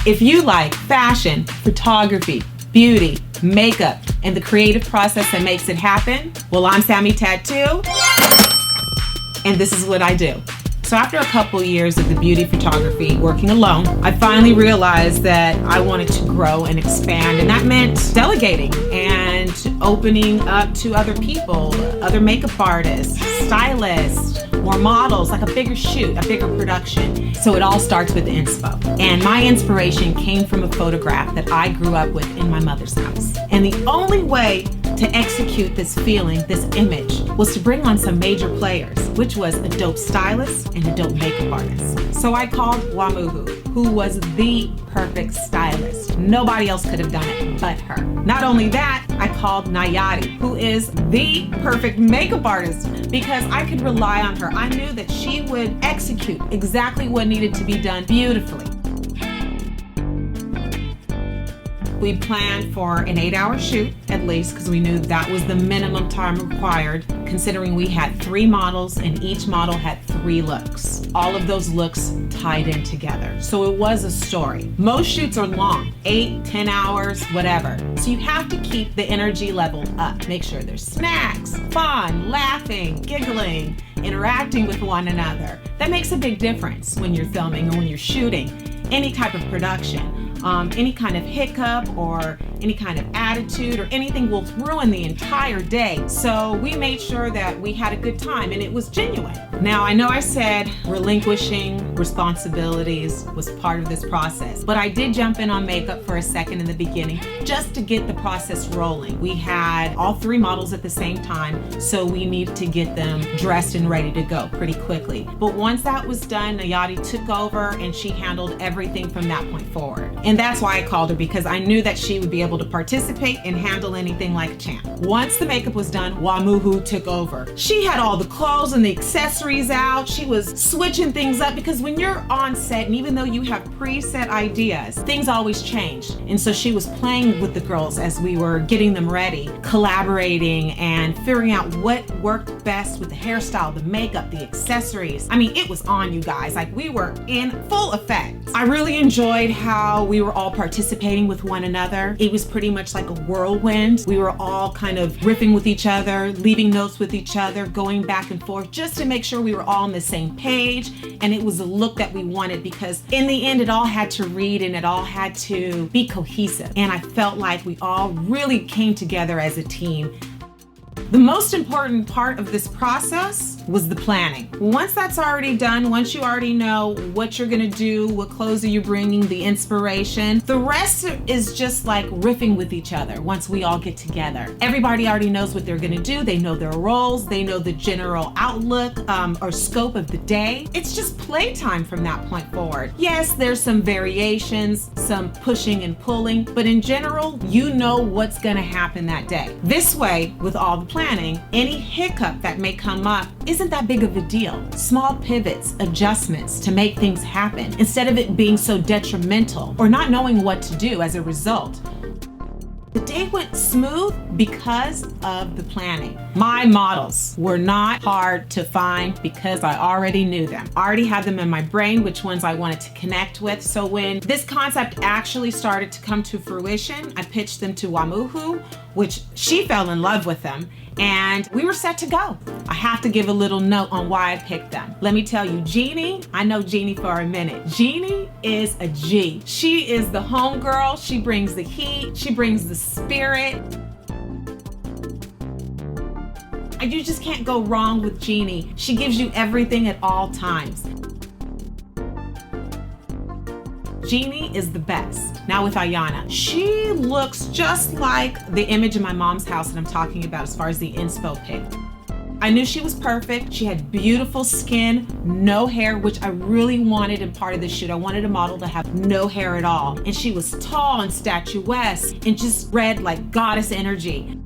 If you like fashion, photography, beauty, makeup, and the creative process that makes it happen, well, I'm Sammy Tattoo, and this is what I do. So after a couple years of the beauty photography working alone, I finally realized that I wanted to grow and expand, and that meant delegating and opening up to other people, other makeup artists, stylists, more models, like a bigger shoot, a bigger production. So it all starts with inspo. And my inspiration came from a photograph that I grew up with in my mother's house. And the only way to execute this feeling, this image, was to bring on some major players, which was a dope stylist and a dope makeup artist. So I called Wamuhu, who was the perfect stylist. Nobody else could have done it but her. Not only that, I called Nayati, who is the perfect makeup artist, because I could rely on her. I knew that she would execute exactly what needed to be done beautifully. We planned for an 8-hour shoot at least, because we knew that was the minimum time required, considering we had 3 models and each model had 3 looks. All of those looks tied in together. So it was a story. Most shoots are long, 8, 10 hours, whatever. So you have to keep the energy level up. Make sure there's snacks, fun, laughing, giggling, interacting with one another. That makes a big difference when you're filming or when you're shooting any type of production. Any kind of hiccup or any kind of attitude or anything will ruin the entire day. So we made sure that we had a good time and it was genuine. Now, I know I said relinquishing responsibilities was part of this process, but I did jump in on makeup for a second in the beginning just to get the process rolling. We had all 3 models at the same time, so we needed to get them dressed and ready to go pretty quickly. But once that was done, Nayati took over and she handled everything from that point forward. And that's why I called her, because I knew that she would be able to participate and handle anything like a champ. Once the makeup was done, Wamuhu took over. She had all the clothes and the accessories out. She was switching things up, because when you're on set, and even though you have preset ideas, things always change. And so she was playing with the girls as we were getting them ready, collaborating and figuring out what worked best with the hairstyle, the makeup, the accessories. I mean, it was on, you guys. Like, we were in full effect. I really enjoyed how we were all participating with one another. It was pretty much like a whirlwind. We were all kind of riffing with each other, leaving notes with each other, going back and forth just to make sure we were all on the same page and it was a look that we wanted, because in the end it all had to read and it all had to be cohesive. And I felt like we all really came together as a team. The most important part of this process was the planning. Once that's already done, once you already know what you're gonna do, what clothes are you bringing, the inspiration, the rest is just like riffing with each other once we all get together. Everybody already knows what they're gonna do. They know their roles. They know the general outlook or scope of the day. It's just playtime from that point forward. Yes, there's some variations, some pushing and pulling, but in general, you know what's gonna happen that day. This way, with all the planning, any hiccup that may come up isn't that big of a deal. Small pivots, adjustments to make things happen, instead of it being so detrimental or not knowing what to do as a result. The day went smooth because of the planning. My models were not hard to find because I already knew them. I already had them in my brain, which ones I wanted to connect with. So when this concept actually started to come to fruition, I pitched them to Wamuhu, which she fell in love with them, and we were set to go. I have to give a little note on why I picked them. Let me tell you, Jeannie, I know Jeannie for a minute. Jeannie is a G. She is the homegirl. She brings the heat. She brings the spirit. You just can't go wrong with Jeannie. She gives you everything at all times. Jeannie is the best. Now with Ayana, she looks just like the image in my mom's house that I'm talking about as far as the inspo pic. I knew she was perfect. She had beautiful skin, no hair, which I really wanted in part of the shoot. I wanted a model to have no hair at all. And she was tall and statuesque and just read like goddess energy.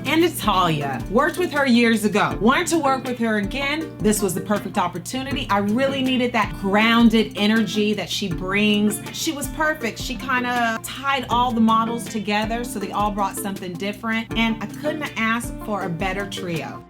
And Natalia, worked with her years ago. Wanted to work with her again. This was the perfect opportunity. I really needed that grounded energy that she brings. She was perfect. She kind of tied all the models together so they all brought something different. And I couldn't have asked for a better trio.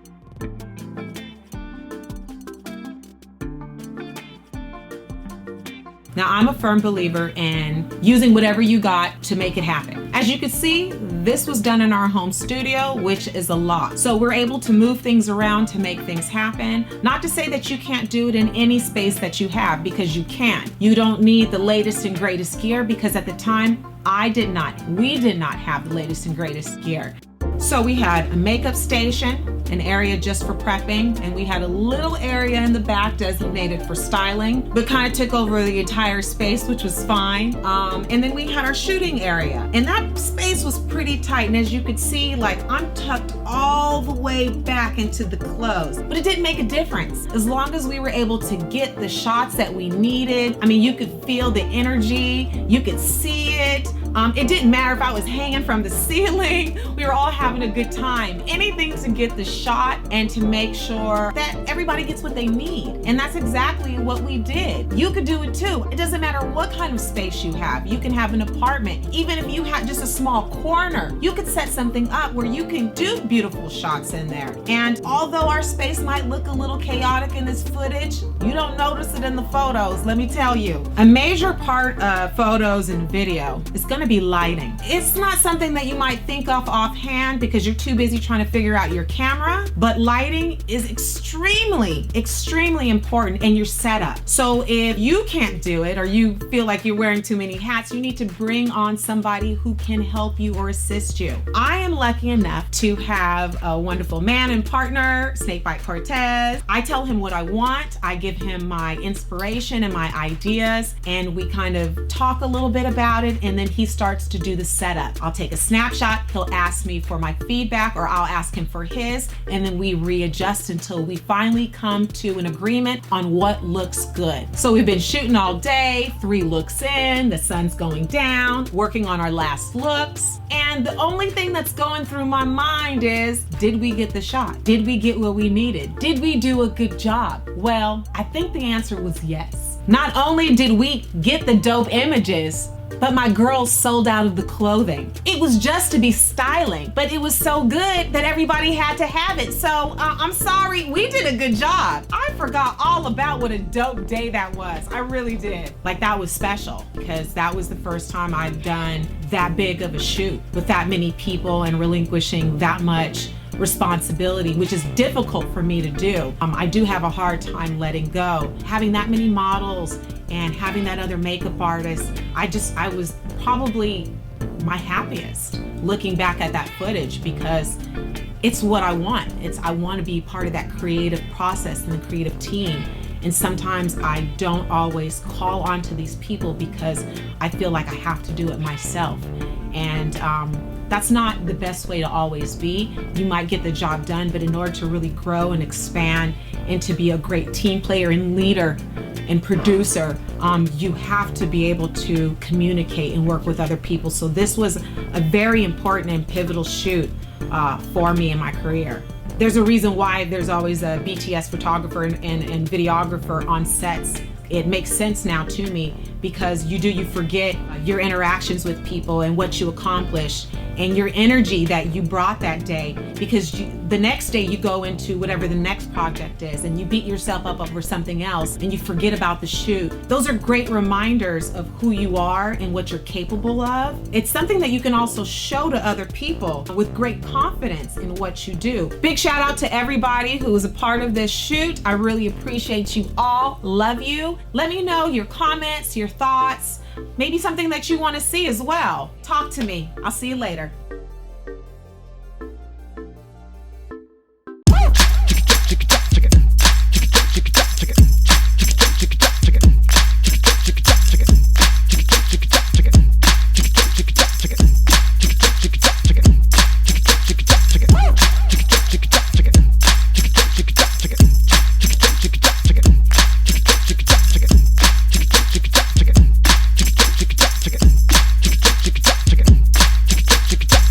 Now, I'm a firm believer in using whatever you got to make it happen. As you can see, this was done in our home studio, which is a lot. So we're able to move things around to make things happen. Not to say that you can't do it in any space that you have, because you can. You don't need the latest and greatest gear, because at the time, we did not have the latest and greatest gear. So we had a makeup station, an area just for prepping, and we had a little area in the back designated for styling, but kind of took over the entire space, which was fine. And then we had our shooting area, and that space was pretty tight. And as you could see, like, I'm tucked all the way back into the clothes, but it didn't make a difference. As long as we were able to get the shots that we needed, I mean, you could feel the energy, you could see it. It didn't matter if I was hanging from the ceiling. We were all having a good time. Anything to get the shot and to make sure that everybody gets what they need. And that's exactly what we did. You could do it too. It doesn't matter what kind of space you have. You can have an apartment. Even if you had just a small corner, you could set something up where you can do beautiful shots in there. And although our space might look a little chaotic in this footage, you don't notice it in the photos, let me tell you. A major part of photos and video is going to be lighting. It's not something that you might think of offhand because you're too busy trying to figure out your camera, but lighting is extremely important in your setup. So if you can't do it, or you feel like you're wearing too many hats, you need to bring on somebody who can help you or assist you. I am lucky enough to have a wonderful man and partner, Snakebite Cortez. I tell him what I want, I give him my inspiration and my ideas, and we kind of talk a little bit about it, and then he starts to do the setup. I'll take a snapshot, he'll ask me for my feedback, or I'll ask him for his, and then we readjust until we finally come to an agreement on what looks good. So we've been shooting all day, 3 looks in, the sun's going down, working on our last looks, and the only thing that's going through my mind is, did we get the shot? Did we get what we needed? Did we do a good job? Well, I think the answer was yes. Not only did we get the dope images, but my girls sold out of the clothing. It was just to be styling, but it was so good that everybody had to have it. So I'm sorry, we did a good job. I forgot all about what a dope day that was. I really did. Like, that was special because that was the first time I'd done that big of a shoot with that many people and relinquishing that much responsibility, which is difficult for me to do. I do have a hard time letting go. Having that many models and having that other makeup artist, I was probably my happiest looking back at that footage because it's what I want. I want to be part of that creative process and the creative team. And sometimes I don't always call onto these people because I feel like I have to do it myself. And that's not the best way to always be. You might get the job done, but in order to really grow and expand and to be a great team player and leader and producer, you have to be able to communicate and work with other people. So this was a very important and pivotal shoot for me in my career. There's a reason why there's always a BTS photographer and videographer on sets. It makes sense now to me because you forget your interactions with people and what you accomplished and your energy that you brought that day, because the next day you go into whatever the next project is and you beat yourself up over something else and you forget about the shoot. Those are great reminders of who you are and what you're capable of. It's something that you can also show to other people with great confidence in what you do. Big shout out to everybody who was a part of this shoot. I really appreciate you all. Love you. Let me know your comments, your thoughts, maybe something that you want to see as well. Talk to me. I'll see you later.